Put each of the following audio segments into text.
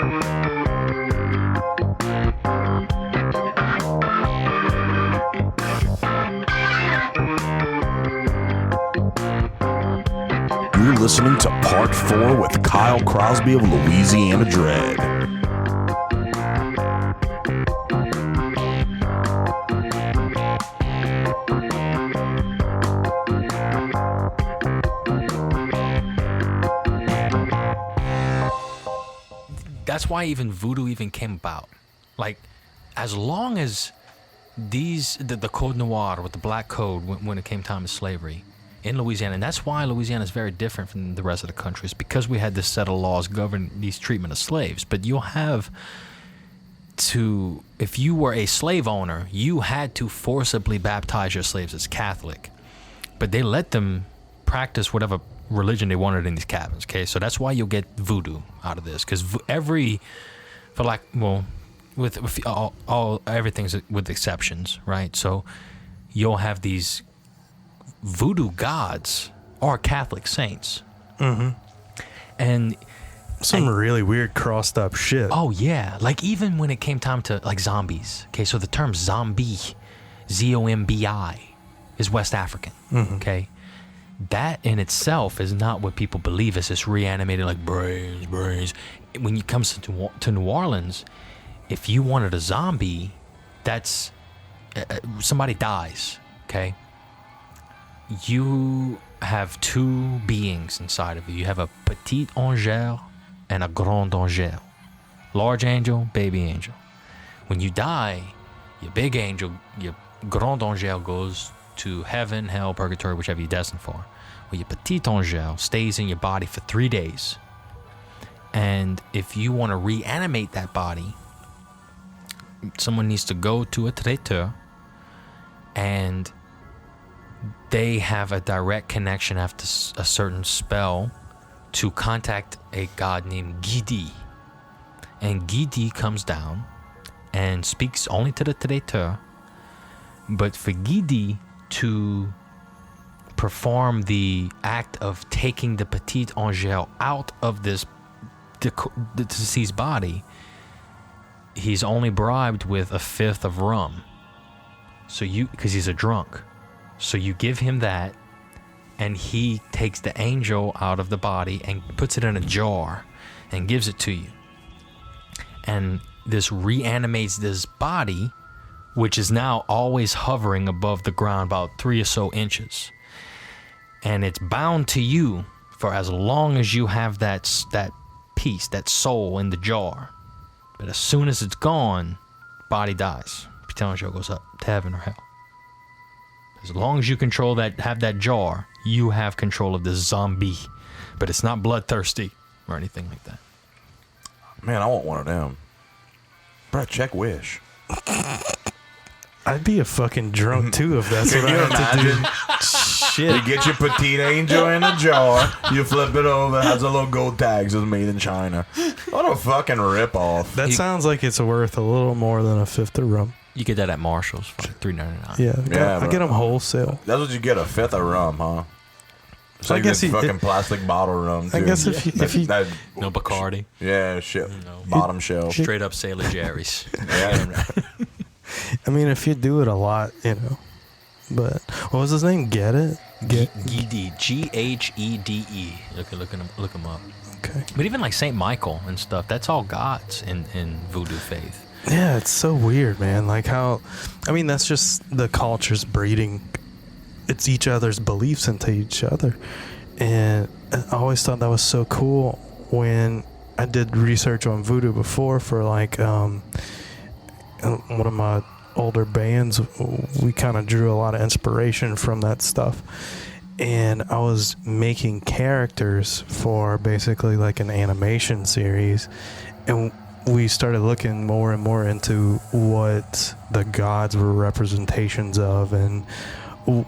You're listening to Part 4 with Kyle Crosby of Louisiana Dread. That's why even voodoo even came about. Like, as long as the Code Noir with the Black Code when it came time of slavery in Louisiana, and that's why Louisiana is very different from the rest of the country. It's because we had this set of laws govern these treatment of slaves. But you'll have to, if you were a slave owner, you had to forcibly baptize your slaves as Catholic. But they let them practice whatever religion they wanted in these cabins, okay? So that's why you'll get voodoo out of this, because with all everything's with exceptions, right? So you'll have these voodoo gods are Catholic saints. Mm-hmm. And some really weird crossed up shit. Oh yeah, like even when it came time to like zombies. Okay, so the term zombie, Z-O-M-B-I, is West African. Mm-hmm. Okay, that in itself is not what people believe. It's just reanimated like brains. When it comes to New Orleans, if you wanted a zombie, that's somebody dies. Okay. You have two beings inside of you. You have a petit angel and a grand angel. Large angel, baby angel. When you die, your big angel, your grand angel goes to heaven, hell, purgatory, whichever you're destined for. Well, your petit angel stays in your body for 3 days. And if you want to reanimate that body, someone needs to go to a traiteur, and they have a direct connection after a certain spell to contact a god named Gidi. And Gidi comes down and speaks only to the traiteur. But for Gidi to perform the act of taking the petit angel out of the deceased body, he's only bribed with 1/5 of rum. So because he's a drunk. So you give him that, and he takes the angel out of the body and puts it in a jar and gives it to you. And this reanimates this body, which is now always hovering above the ground about 3 or so inches. And it's bound to you for as long as you have that piece, that soul in the jar. But as soon as it's gone, body dies. Petit angel goes up to heaven or hell. As long as you control that, have that jar, you have control of the zombie. But it's not bloodthirsty or anything like that. Man, I want one of them. Bro, check Wish. I'd be a fucking drunk too if that's what I had to do. Shit. You get your petite angel in a jar, you flip it over, it has a little gold tag, says made in China. What a fucking ripoff. That sounds like it's worth a little more than 1/5 of rum. You get that at Marshall's for $3.99. Yeah, I get them wholesale. That's what you get, 1/5 of rum, huh? So I guess fucking plastic bottle rum too. I guess if you no Bacardi. Yeah, shit. No. Bottom shelf. Straight up Sailor Jerry's. Yeah. I mean, if you do it a lot, you know. But what was his name? Gede? Gede. Ghede. Look him up. Okay. But even like Saint Michael and stuff, that's all gods in voodoo faith. Yeah, it's so weird, man. Like how, I mean, that's just the cultures breeding. It's each other's beliefs into each other. And I always thought that was so cool when I did research on voodoo before for like one of my older bands. We kind of drew a lot of inspiration from that stuff. And I was making characters for basically like an animation series. And we started looking more and more into what the gods were representations of and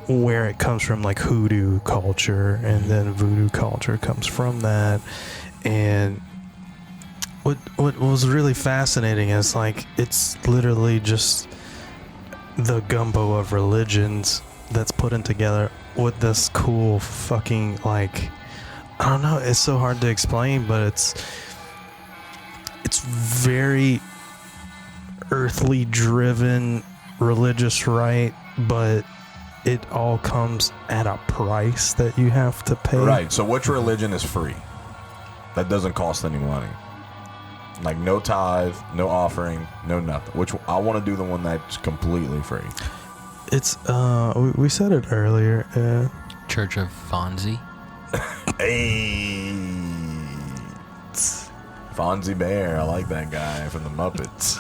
where it comes from, like hoodoo culture, and then voodoo culture comes from that. And what was really fascinating is like it's literally just the gumbo of religions that's put in together with this cool fucking, like, I don't know, it's so hard to explain, but it's very earthly driven, religious rite, but it all comes at a price that you have to pay. Right. So which religion is free? That doesn't cost any money. Like no tithe, no offering, no nothing. Which I want to do the one that's completely free. It's we said it earlier. Church of Fonzie. Hey, Fonzie Bear. I like that guy from the Muppets.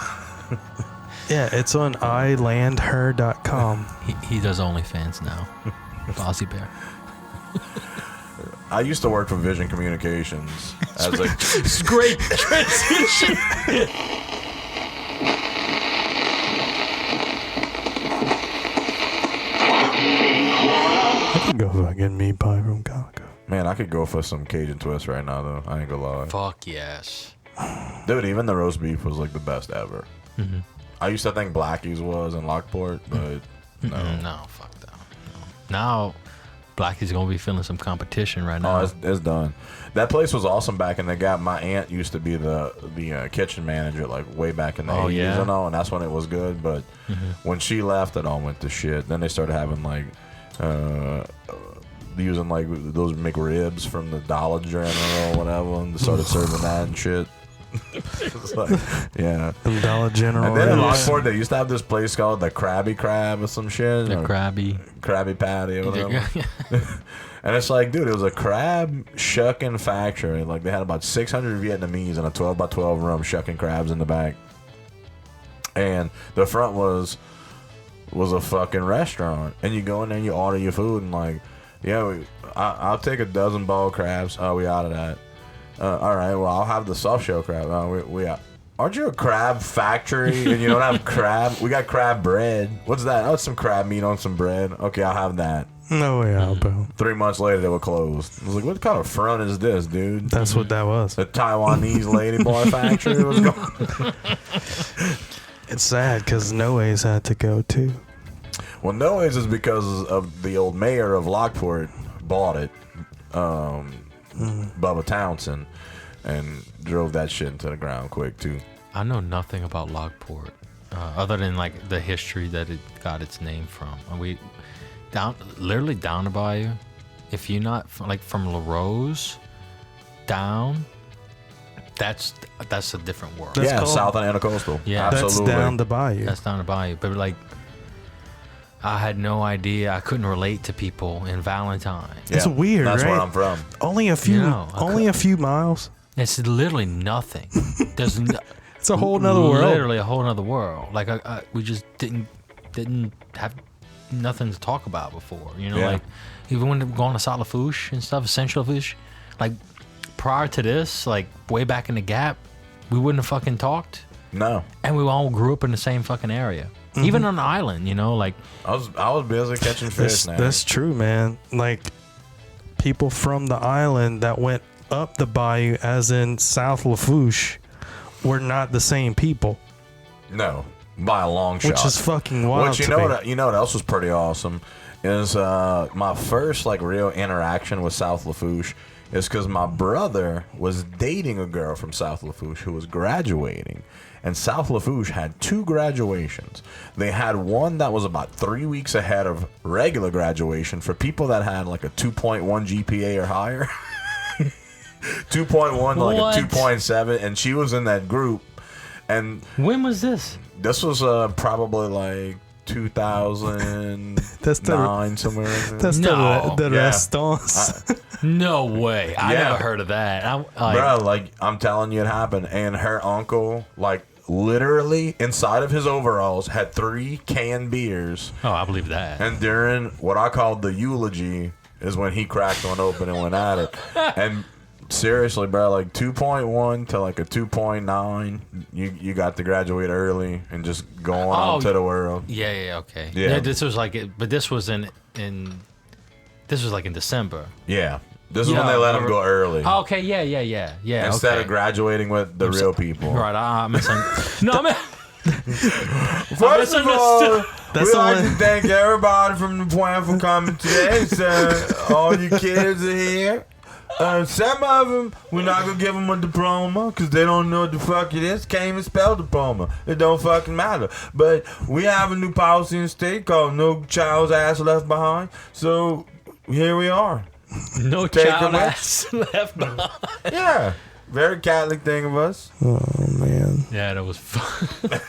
Yeah, it's on ilandher.com. He does OnlyFans now. Fozzie Bear. I used to work for Vision Communications as a It's great transition. I can go fucking meat pie from Calico. man. I could go for some Cajun twist right now, though. I ain't gonna lie, Fuck yes. dude. Even the roast beef was like the best ever. Mm-hmm. I used to think Blackie's was in Lockport, but no. No, fuck that. No. Now, Blackie's gonna be feeling some competition right now. Oh, it's done. That place was awesome back in the Gap. My aunt used to be the kitchen manager, like way back in the 80s, yeah? and all, and that's when it was good. But when she left, it all went to shit. Then they started having like using like those McRibs from the Dollar General or whatever, and they started serving that and shit. It's like, yeah. The Dollar General. And then in is- Lockport, they used to have this place called the Krabby Crab or some shit. The or Krabby Patty or whatever. And it's like, dude, it was a crab shucking factory. Like, they had about 600 Vietnamese in a 12 by 12 room shucking crabs in the back. And the front was a fucking restaurant. And you go in there and you order your food and like, yeah, I'll take a dozen boiled crabs. Oh, we out of that. All right, well, I'll have the soft shell crab. We out. Aren't you a crab factory and you don't have crab? We got crab bread. What's that? Oh, it's some crab meat on some bread. Okay, I'll have that. No way out, bro. 3 months later, they were closed. I was like, what kind of front is this, dude? That's what that was. The Taiwanese lady bar factory was going. It's sad because Noe's had to go too. Well, Noah's is because of the old mayor of Lockport bought it, Bubba Townsend, and drove that shit into the ground quick, too. I know nothing about Lockport, other than like the history that it got its name from. And we literally down the bayou. If you're not from La Rose down, that's a different world. That's yeah, called- South and Anticoastal. Yeah. Absolutely. That's down the bayou. That's down the bayou. But like, I had no idea. I couldn't relate to people in Valentine. It's weird, That's right? where I'm from. Only a few, Yeah, a few miles. It's literally nothing. There's It's a whole nother world. Literally a whole nother world. Like we just didn't have nothing to talk about before. You know, Yeah. like even when going to South Lafourche and stuff, Central Lafourche, like prior to this, like way back in the Gap, we wouldn't have fucking talked. No. And we all grew up in the same fucking area. Even on the island, you know, like I was busy catching fish now. That's true, man. Like people from the island that went up the bayou, as in South Lafourche, were not the same people, No. By a long shot. which is fucking wild. Which you know what else was pretty awesome is my first like real interaction with South Lafourche is because my brother was dating a girl from South Lafourche who was graduating, and South Lafourche had 2 graduations. They had one that was about 3 weeks ahead of regular graduation for people that had like a 2.1 GPA or higher. 2.1 to like What? a 2.7, and she was in that group. And when was this? this was probably like 2009 somewhere. In there. That's No. the Yeah. restaurants. No way. I Yeah. never heard of that. Bro, like I'm telling you, it happened. And her uncle, like literally inside of his overalls, had 3 canned beers. Oh, I believe that. And during what I called the eulogy is when he cracked one open and went at it. And seriously, bro, like 2.1 to like a 2.9, you got to graduate early and just go on out to the world. Yeah, okay. Yeah. This was like, but this was in December. Yeah. This is when they let him go early. Oh, okay, yeah. Instead okay. of graduating with the real people. Right, I misunderstood. No, I mean, First of all, That's we'd the like one- to thank everybody from the point for coming today. So all you kids are here. Some of them, we're not going to give them a diploma because they don't know what the fuck it is. Can't even spell diploma. It don't fucking matter. But we have a new policy in the state called No Child's Ass Left Behind. So here we are. No child ass left behind. Yeah. Very Catholic thing of us. Oh, man. Yeah, that was fun.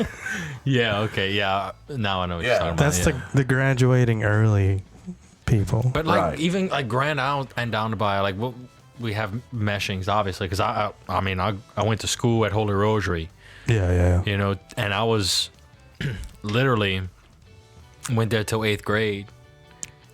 Yeah, okay, yeah. Now I know what you're talking about. That's the graduating early people. But like even like Grand Isle and down to Bayou, like we have meshings obviously because I went to school at Holy Rosary. Yeah. You know, and I was literally went there till 8th grade.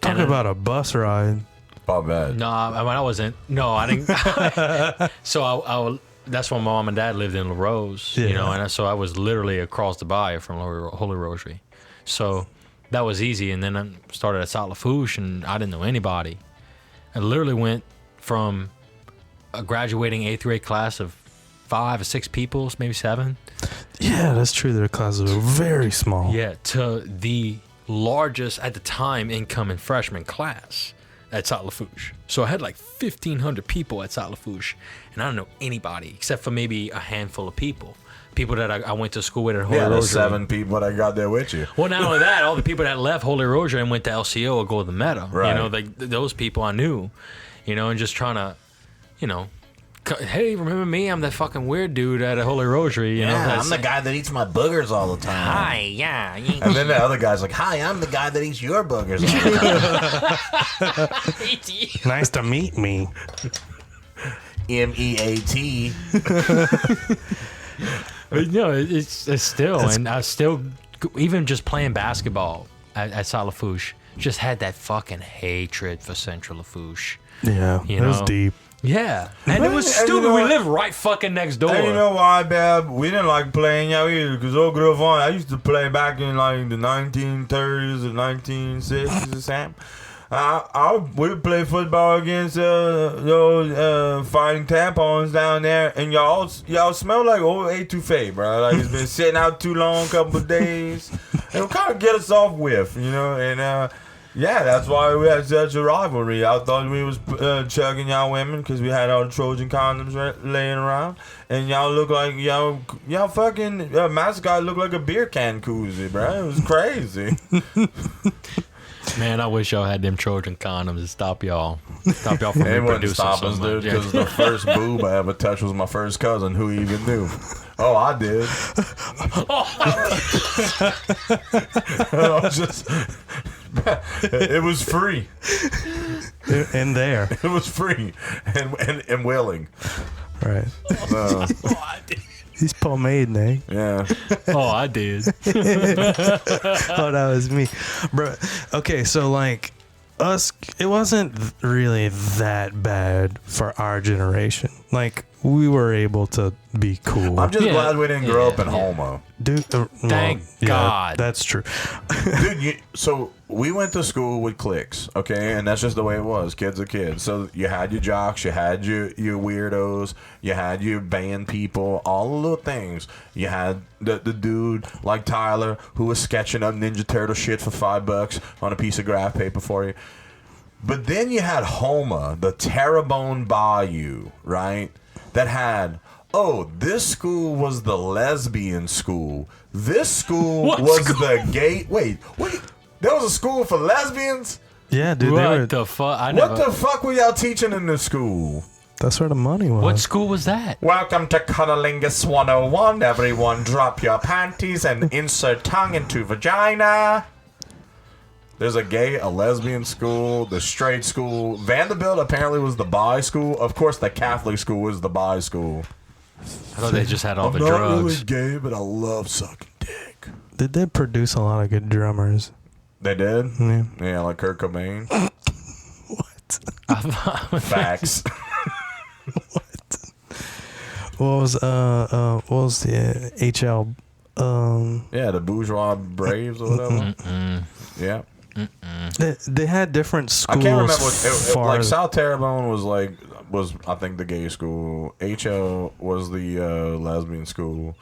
Talking about a bus ride. Not bad. No, I wasn't. No, I didn't. So I that's when my mom and dad lived in La Rose, you know, and so I was literally across the bayou from Holy Rosary. So that was easy. And then I started at South Lafourche, and I didn't know anybody. I literally went from a graduating 8th grade class of 5 or 6 people, maybe 7. Yeah, that's true. Their classes were very small. Yeah, to the largest at the time incoming freshman class at South Lafourche. So I had like 1,500 people at South Lafourche, and I don't know anybody except for maybe a handful of people that I went to school with at Holy Rosary. Yeah, 7 people that got there with you. Well, not only that, all the people that left Holy Rosary and went to LCO or go to the Meta. Right. You know, those people I knew, you know, and just trying to, you know, hey, remember me? I'm that fucking weird dude at a Holy Rosary. You know, I'm the guy that eats my boogers all the time. Hi, yeah. And then the other guy's like, hi, I'm the guy that eats your boogers all the time. Nice to meet me. MEAT. But, you know, it's still, and I still, even just playing basketball at South Lafourche, just had that fucking hatred for Central Lafourche. Yeah, You it was know? deep. Yeah, and it was And stupid. you know We what? lived right fucking next door. And you know why, Bab? We didn't like playing out either, because old girl Vaughn, I used to play back in like the 1930s or 1960s or something. We would play football against those fighting tampons down there, and y'all smell like old etouffee, bro. Like it's been sitting out too long, couple of days. It'll kind of get us off with, you know, and yeah, that's why we had such a rivalry. I thought we was chugging y'all women because we had all the Trojan condoms laying around, and y'all look like y'all fucking mascot looked like a beer can koozie, bro. It was crazy. Man, I wish y'all had them Trojan condoms to stop y'all from It wouldn't reproducing stop so us, much. dude, because the first boob I ever touched was my first cousin, who even knew. Oh, I did. I was just. It was free. In there. It was free and willing. Right. So, He's pomade, eh? yeah. Oh, I did. Oh, that was me. Bro, okay, so like us, it wasn't really that bad for our generation. Like, we were able to be cool. I'm just Yeah. glad we didn't grow up in Yeah. homo. Dude, Thank God. That's true. Dude, so we went to school with cliques, okay? And that's just the way it was. Kids are kids. So you had your jocks, you had your weirdos, you had your band people, all the little things. You had the dude like Tyler who was sketching up Ninja Turtle shit for $5 on a piece of graph paper for you. But then you had Homa, the Terrebonne Bayou, right? That had, oh, this school was the lesbian school. This school was the gay. Wait. There was a school for lesbians? Yeah, dude. What the fuck? What the fuck were y'all teaching in this school? That's where the money was. What school was that? Welcome to Cunnilingus 101. Everyone drop your panties and insert tongue into vagina. There's a lesbian school, the straight school. Vanderbilt apparently was the bi school. Of course, the Catholic school was the bi school. I thought they just had all the I'm not drugs. really gay, but I love sucking dick. Did they produce a lot of good drummers? They did? Yeah. Yeah, like Kurt Cobain. What? Facts. What was the HL? Yeah, the Bourgeois Braves or whatever. Yeah. They had different schools. I can't remember what far- like South Terrebonne was I think the gay school. HL was the lesbian school,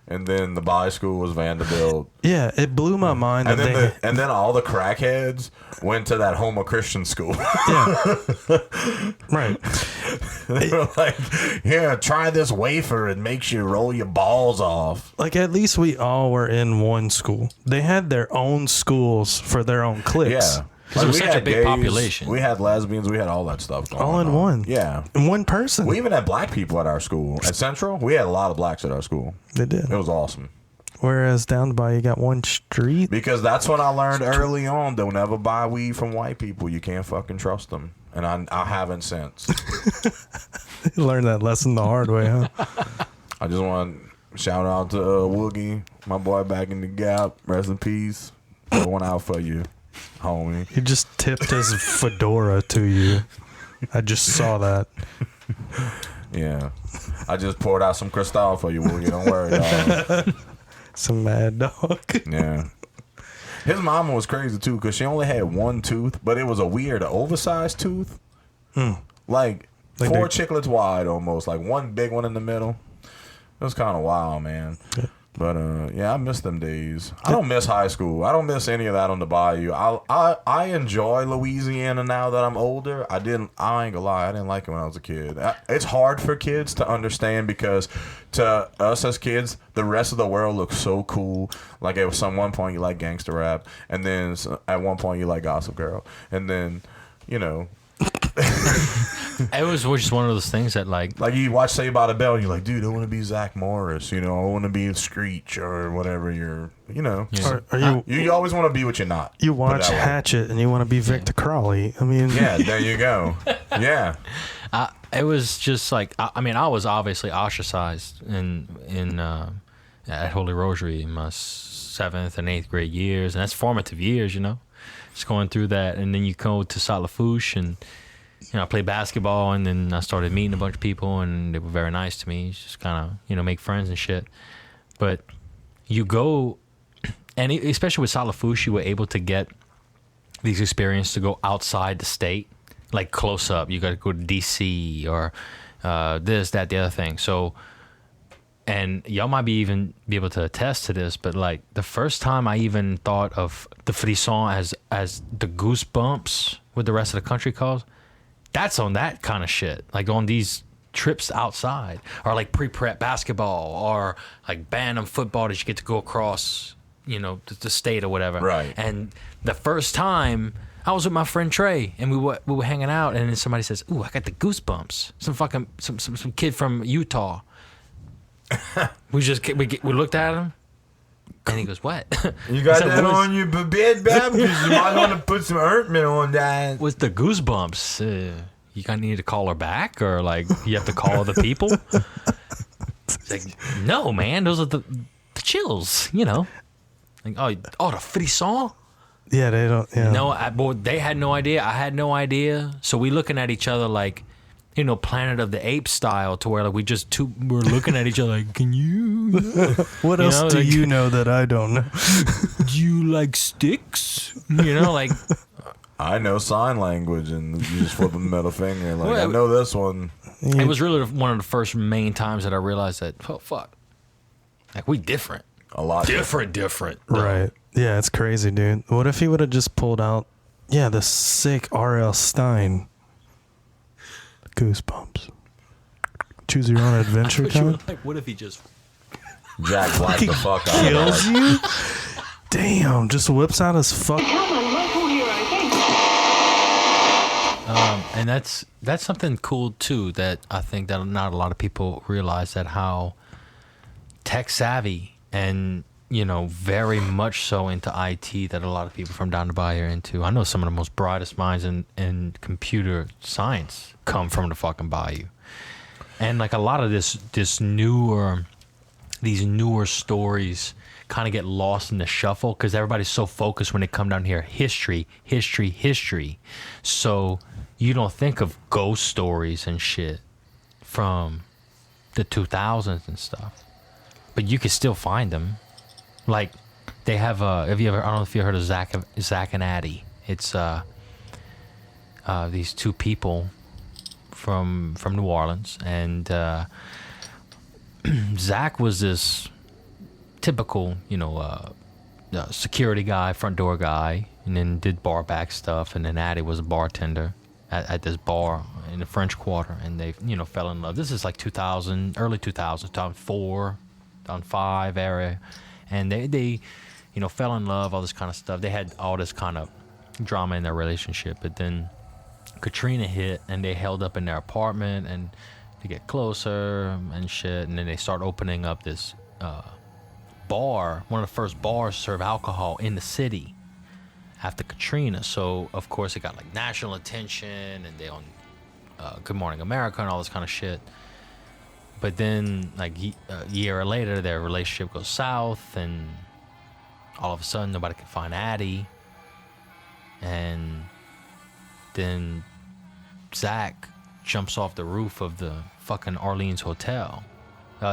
and then the bi school was Vanderbilt. Yeah, it blew my mind And that then then all the crackheads went to that homo Christian school. yeah, right. They were like, "Here, try this wafer. It makes you roll your balls off." Like, at least we all were in one school. They had their own schools for their own cliques. Yeah. Because it was we such a had big population. We had lesbians. We had all that stuff going All in on. one. Yeah. In one person. We even had black people at our school. At Central, we had a lot of blacks at our school. They did. It was awesome. Whereas down the Bayou, you got one street. Because that's when I learned early on, don't ever buy weed from white people. You can't fucking trust them. And I haven't since. You learned that lesson the hard way, huh? I just want to shout out to Woogie, my boy back in the Gap. Rest in peace. Put one out for you, homie. He just tipped his fedora to you. I just saw that. Yeah. I just poured out some Cristal for you, Woogie. Don't worry, dog. Some mad dog. Yeah. His mama was crazy too because she only had one tooth, but it was a weird, oversized tooth. Like 4 chiclets wide almost, like one big one in the middle. It was kind of wild, man. Yeah. But yeah, I miss them days. I don't miss high school. I don't miss any of that on the bayou. I enjoy Louisiana now that I'm older. I ain't gonna lie, I didn't like it when I was a kid. It's hard for kids to understand because to us as kids, the rest of the world looks so cool. Like at one point you like gangster rap, and then at one point you like Gossip Girl, and then you know. It was just one of those things that like you watch Saved by the Bell and you're like, dude, I want to be Zach Morris, I want to be Screech or whatever you're, Yeah. You always want to be what you're not. you watch Hatchet and you want to be Victor Crowley. I mean, Yeah, there you go. Yeah. it was just like I was obviously ostracized in at Holy Rosary in my 7th and 8th grade years, and that's formative years, just going through that, and then you go to South Lafourche and I played basketball, and then I started meeting a bunch of people, and they were very nice to me. Just kind of make friends and shit. But you go, and especially with South Lafourche, you were able to get these experiences to go outside the state, like close up. You got to go to DC or this, that, the other thing. So, and y'all might be able to attest to this, but like the first time I even thought of the frisson as the goosebumps, what the rest of the country calls, that's on that kind of shit, like on these trips outside, or like pre-prep basketball, or like Bantam football that you get to go across, the state or whatever. Right. And the first time I was with my friend Trey, and we were hanging out, and then somebody says, "Ooh, I got the goosebumps." Some fucking some kid from Utah. we looked at him, and he goes, "What?" You got said, that on your bed, Bam? Because you might want to put some ointment on that. What's the goosebumps? You kind of need to call her back, or like you have to call other people. It's like, no, man, those are the chills, Like, oh, the frisson. Yeah, they don't. Yeah. No, they had no idea. I had no idea. So we looking at each other like, Planet of the Apes style, to where like we're looking at each other like, can you? What else do you know that I don't know? Do you like sticks? Like. I know sign language, and you just flip a middle finger. Like, I know this one. It was really one of the first main times that I realized that, oh, fuck. Like, we different. A lot Different. Right. Yeah, it's crazy, dude. What if he would have just pulled out, the sick R.L. Stein Goosebumps. Choose your own adventure time? Like, what if he just Jack Black the fuck out kills of you? Damn, just whips out his fuck. And that's something cool too, that I think that not a lot of people realize, that how tech savvy and very much so into IT that a lot of people from down the bayou are into. I know some of the most brightest minds in computer science come from the fucking bayou, and like a lot of these newer stories kind of get lost in the shuffle because everybody's so focused when they come down here, history. So you don't think of ghost stories and shit from the 2000s and stuff, but you can still find them. Like they have I don't know if you heard of Zach and Addie. It's these two people from New Orleans, and Zach was this typical, security guy, front door guy, and then did bar back stuff, and then Addie was a bartender at this bar in the French Quarter, and they, fell in love. This is like 2000, early 2000s, 2004, 2005 area, and they fell in love, all this kind of stuff. They had all this kind of drama in their relationship, but then Katrina hit, and they held up in their apartment and to get closer and shit, and then they start opening up this bar, one of the first bars to serve alcohol in the city after Katrina. So of course it got like national attention, and they on Good Morning America and all this kind of shit. But then like a year later, their relationship goes south, and all of a sudden nobody can find Addie. And then Zach jumps off the roof of the fucking Orleans Hotel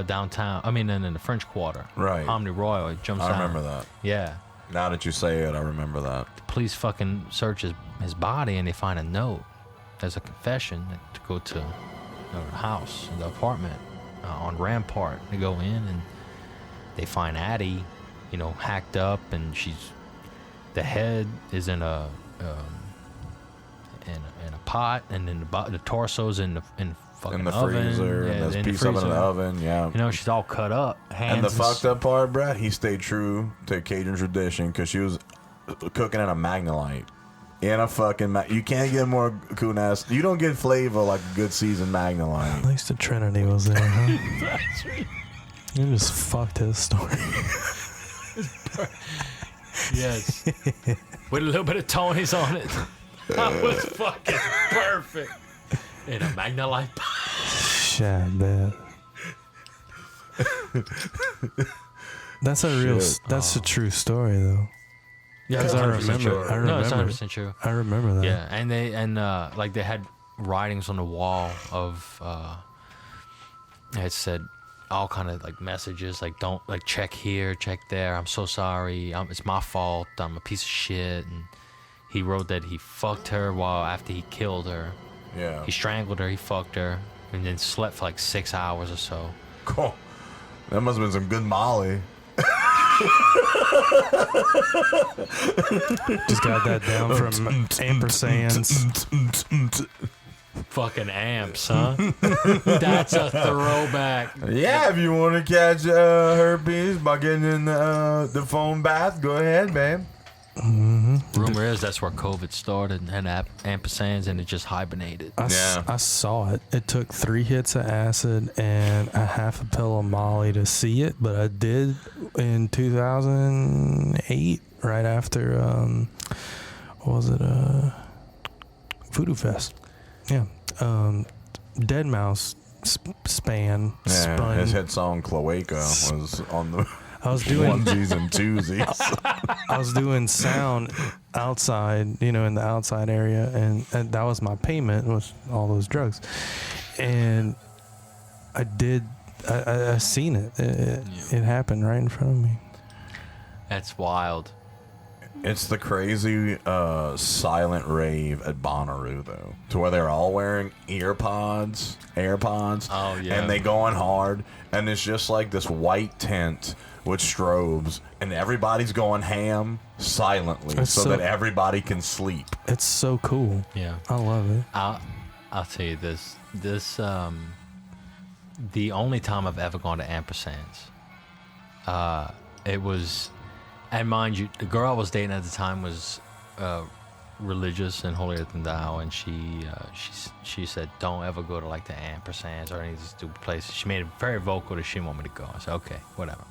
downtown. I mean, in the French Quarter. Right. Omni Royal. It jumps down. I remember that. Yeah. Now that you say it, I remember that. The police fucking search his body, and they find a note. There's a confession to go to the house, the apartment on Rampart. They go in, and they find Addie, hacked up, and the head is in a pot, and then the torso's in the fucking oven. Freezer, yeah, and there's the piece of it in the freezer. oven, yeah. She's all cut up. Hands And the fucked up part, bruh, he stayed true to Cajun tradition because she was cooking in a Magnolite. In a fucking you can't get more cool ass. You don't get flavor like a good seasoned Magnolite. At least the Trinity was there, huh? You just fucked his story. Yes. With a little bit of Tony's on it. That was fucking perfect. In a Magnolite. Shit, man. That's a real. That's a true story, though. Yeah, Because it's I 100% remember. true. I remember. No, it's 100% true. I remember that. Yeah, and they had writings on the wall of it said all kind of like messages like, don't like, check here, check there, I'm so sorry, it's my fault, I'm a piece of shit. And he wrote that he fucked her after he killed her. Yeah. He strangled her, he fucked her, and then slept for like 6 hours or so. Cool. That must have been some good Molly. Just got that down from ampersands. Fucking amps, huh? That's a throwback. Yeah, if you want to catch herpes by getting in the foam bath, go ahead, man. Mm-hmm. Rumor is that's where COVID started, and ampersands, and it just hibernated. I saw it. It took 3 hits of acid and a half a pill of Molly to see it, but I did in 2008, right after, what was it, Voodoo Fest. Yeah. Dead Mouse spun. His hit song Cloaca was on the I was doing onesies and twosies. I was doing sound outside, in the outside area, and that was my payment, was all those drugs. And I seen it. It happened right in front of me. That's wild. It's the crazy silent rave at Bonnaroo, though, to where they're all wearing AirPods. Oh, yeah. And they going hard, and it's just like this white tent with strobes, and everybody's going ham silently so that everybody can sleep. It's so cool. Yeah. I love it. I'll tell you this. The only time I've ever gone to ampersands, it was, and mind you, the girl I was dating at the time was religious and holier than thou, and she said, don't ever go to like the ampersands or any of these stupid places. She made it very vocal that she didn't want me to go. I said, okay, whatever.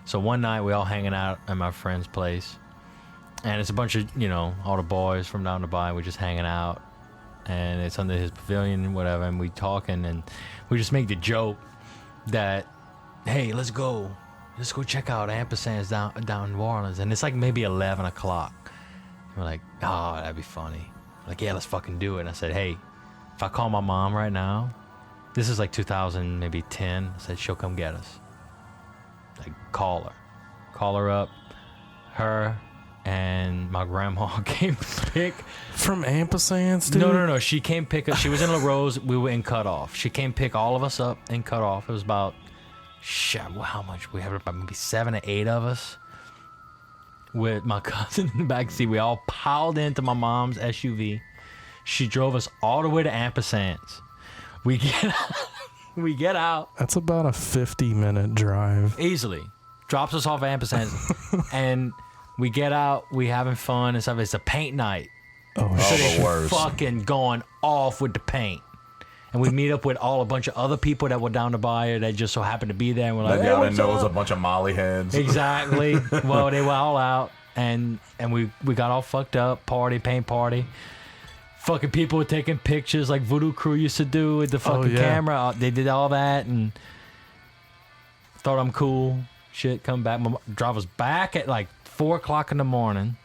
So one night we all hanging out at my friend's place, and it's a bunch of, all the boys from down the bay. We're just hanging out, and it's under his pavilion and whatever, and we talking, and we just make the joke that, hey, let's go check out ampersands down in New Orleans. And it's like maybe 11 o'clock. We're like, oh, that'd be funny. We're like, yeah, let's fucking do it. And I said, hey, if I call my mom right now, this is like 2000, maybe 10. I said, she'll come get us. Like, call her up. Her and my grandma came pick. From ampersands, dude? No. She came pick us. She was in La Rose. We were in Cutoff. She came pick all of us up in Cutoff. It was about, how much? We had about maybe 7 or 8 of us. With my cousin in the back seat. We all piled into my mom's SUV. She drove us all the way to Ampersands. We get out. That's about a 50-minute drive. Easily. Drops us off at Ampersands. And we get out. We having fun and stuff. It's a paint night. Oh, So shit. they worst. fucking going off with the paint. And we meet up with a bunch of other people that were down the bayou that just so happened to be there. And we're like, That hey, y'all didn't what's know it was a up? bunch of Molly heads. Exactly. Well, they were all out. And we got all fucked up. Paint party. Fucking people were taking pictures like Voodoo crew used to do with the fucking yeah. camera. They did all that and thought I'm cool. Shit, come back. Drive us back at like 4 o'clock in the morning.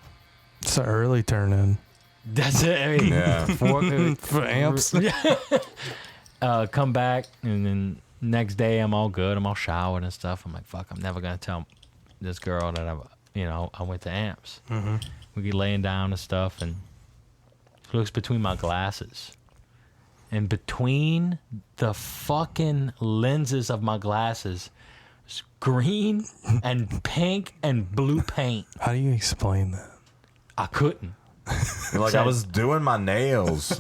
It's an early turn in. That's it. I mean, Yeah. For amps. Come back and then next day I'm all good. I'm all showered and stuff. I'm like, fuck, I'm never gonna tell this girl that I went to amps. Mm-hmm. We get laying down and stuff, and she looks between my glasses, and between the fucking lenses of my glasses, is green and pink and blue paint. How do you explain that? I couldn't. Like, I was doing my nails.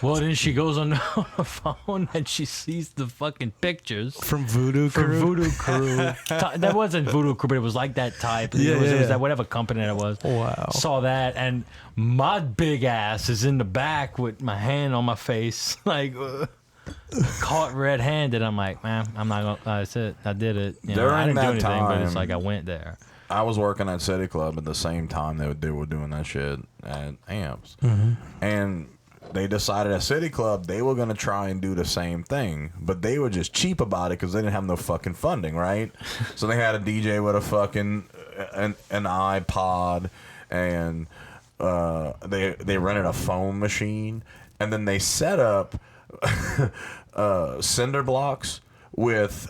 Well, then she goes on the phone and she sees the fucking pictures From Voodoo from Crew? Voodoo Crew. That wasn't Voodoo Crew, but it was like that type. Yeah, it was yeah. that whatever company that was. Wow. Saw that, and my big ass is in the back with my hand on my face, like caught red-handed. I'm like, man, I'm not gonna. That's it. I did it. You know, I During didn't do that anything, but it's time- like I went there. I was working at City Club at the same time they were doing that shit at amps. And they decided at City Club they were going to try and do the same thing, but they were just cheap about it because they didn't have no fucking funding, right? So they had a DJ with a fucking an iPod, and they rented a foam machine, and then they set up cinder blocks with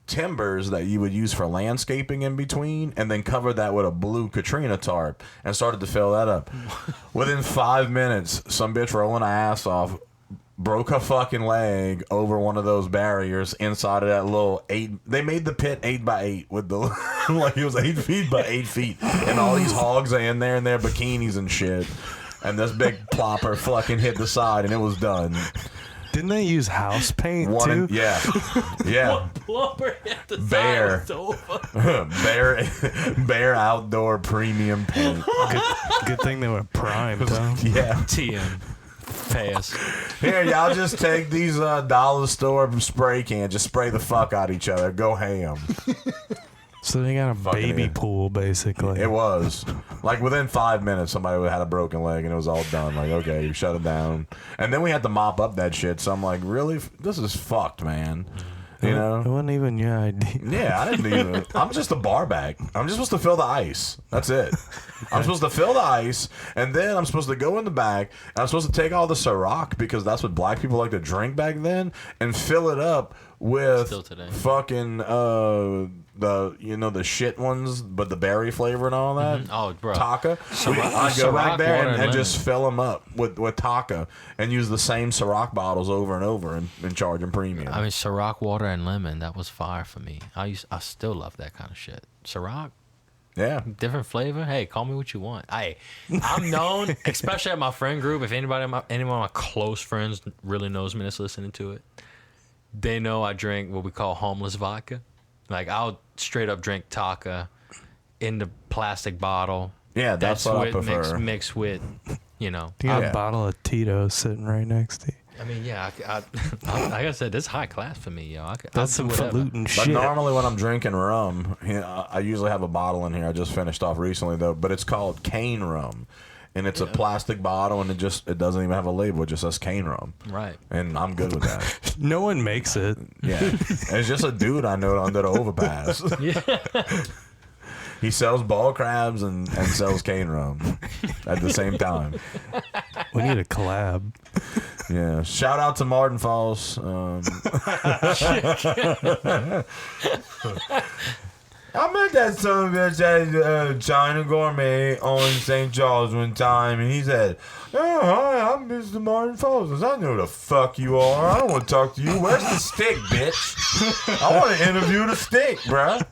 timbers that you would use for landscaping in between, and then covered that with a blue Katrina tarp and started to fill that up. Within 5 minutes, some bitch rolling her ass off broke her fucking leg over one of those barriers inside of that little 8. They made the pit 8x8 with the like it was 8 feet by 8 feet, and all these hogs are in there in their bikinis and shit. And this big plopper fucking hit the side, and it was done. Didn't they use house paint too? Yeah. Plumber at the Bear. side was over. Bear outdoor premium paint. Good thing they were primed, huh? Yeah. TM. Pay us. Here, y'all just take these dollar store spray cans, just spray the fuck out each other. Go ham. So they got a Fucking baby yeah. pool, basically. It was. Like, within 5 minutes, somebody had a broken leg, and it was all done. Like, okay, you shut it down. And then we had to mop up that shit, so I'm like, really? This is fucked, man. You It know? wasn't even your idea. Yeah, I didn't even. I'm just a bar back. I'm just supposed to fill the ice. That's it. I'm supposed to fill the ice, and then I'm supposed to go in the back, and I'm supposed to take all the Ciroc, because that's what black people like to drink back then, and fill it up with Still today. fucking the shit ones, but the berry flavor and all that. Oh, bro. Taka. Ciroc- I go back Ciroc there water and and just lemon. fill them up with Taka, and use the same Ciroc bottles over and over, and charge them premium. I mean, Ciroc water and lemon, that was fire for me. I still love that kind of shit. Ciroc, yeah. different flavor. Hey, call me what you want. I'm known, especially at my friend group. If anyone of my close friends really knows me that's listening to it, they know I drink what we call homeless vodka. Like, I'll straight up drink Taka in the plastic bottle. Yeah, that's what I prefer. Mixed with, You got Yeah. a bottle of Tito's sitting right next to you. I mean, yeah, like I said, this is high class for me, yo. That's some falutin But shit. normally when I'm drinking rum, I usually have a bottle in here. I just finished off recently though, but it's called cane rum, and it's a plastic bottle, and it doesn't even have a label. It just says cane rum, Right. and I'm good with that. No one makes it. Yeah, it's just a dude I know under the overpass. Yeah. He sells ball crabs and sells cane rum at the same time. We need a collab. Yeah. Shout out to Martin Falls. I met that son of a bitch at China Gourmet on St. Charles one time, and he said, "Oh, hi, I'm Mr. Martin Falls. I know who the fuck you are. I don't want to talk to you. Where's the stick, bitch? I want to interview the stick, bruh."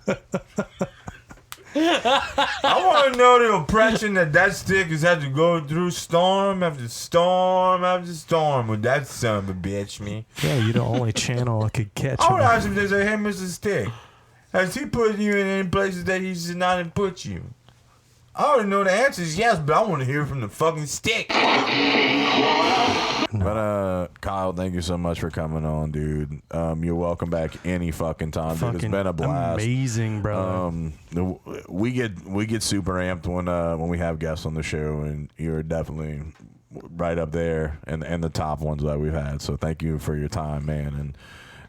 I want to know the oppression that stick has had to go through storm after storm after storm with that son of a bitch, me. Yeah, you're the only channel that could catch I would him. ask him, they say, hey, Mr. Stick, has he put you in any places that he should not have put you? I already know the answer is yes, but I want to hear from the fucking Stick. But Kyle, thank you so much for coming on, dude. You're welcome back any fucking time, dude. It's been a blast. Amazing, bro. We get super amped when we have guests on the show, and you're definitely right up there and the top ones that we've had. So thank you for your time, man,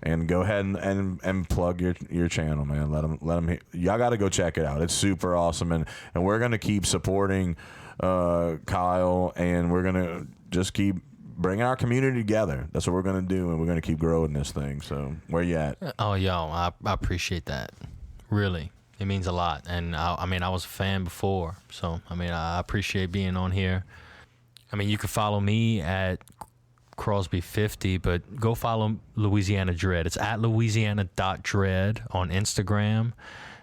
and go ahead and plug your channel, man. Let them y'all got to go check it out. It's super awesome, and we're gonna keep supporting Kyle, and we're gonna just keep bringing our community together. That's what we're gonna do, and we're gonna keep growing this thing. So where you at? Oh, yo, I appreciate that. Really, it means a lot. And I was a fan before, so I appreciate being on here. You can follow me at Crosby 50, but go follow Louisiana Dread. It's at Louisiana.Dread on Instagram.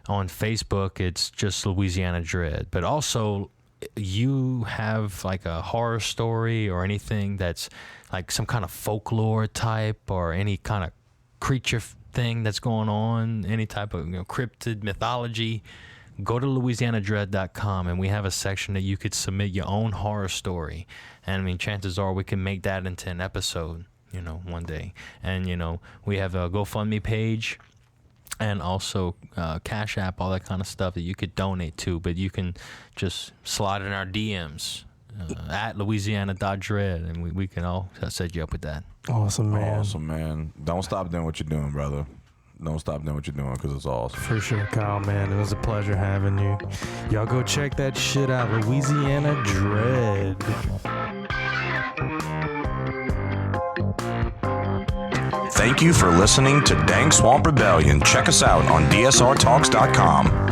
On Facebook, it's just Louisiana Dread. But also, you have like a horror story or anything that's like some kind of folklore type or any kind of creature thing that's going on, any type of cryptid mythology, go to louisianadread.com, and we have a section that you could submit your own horror story. And chances are we can make that into an episode, one day. And we have a GoFundMe page and also Cash App, all that kind of stuff that you could donate to, but you can just slide in our DMs at Louisiana.Dread, and we can all set you up with that. Awesome, man. Awesome, man. Don't stop doing what you're doing, brother. Don't stop doing what you're doing, because it's awesome. For sure, Kyle, man. It was a pleasure having you. Y'all go check that shit out. Louisiana Dread. Thank you for listening to Dank Swamp Rebellion. Check us out on DSRTalks.com.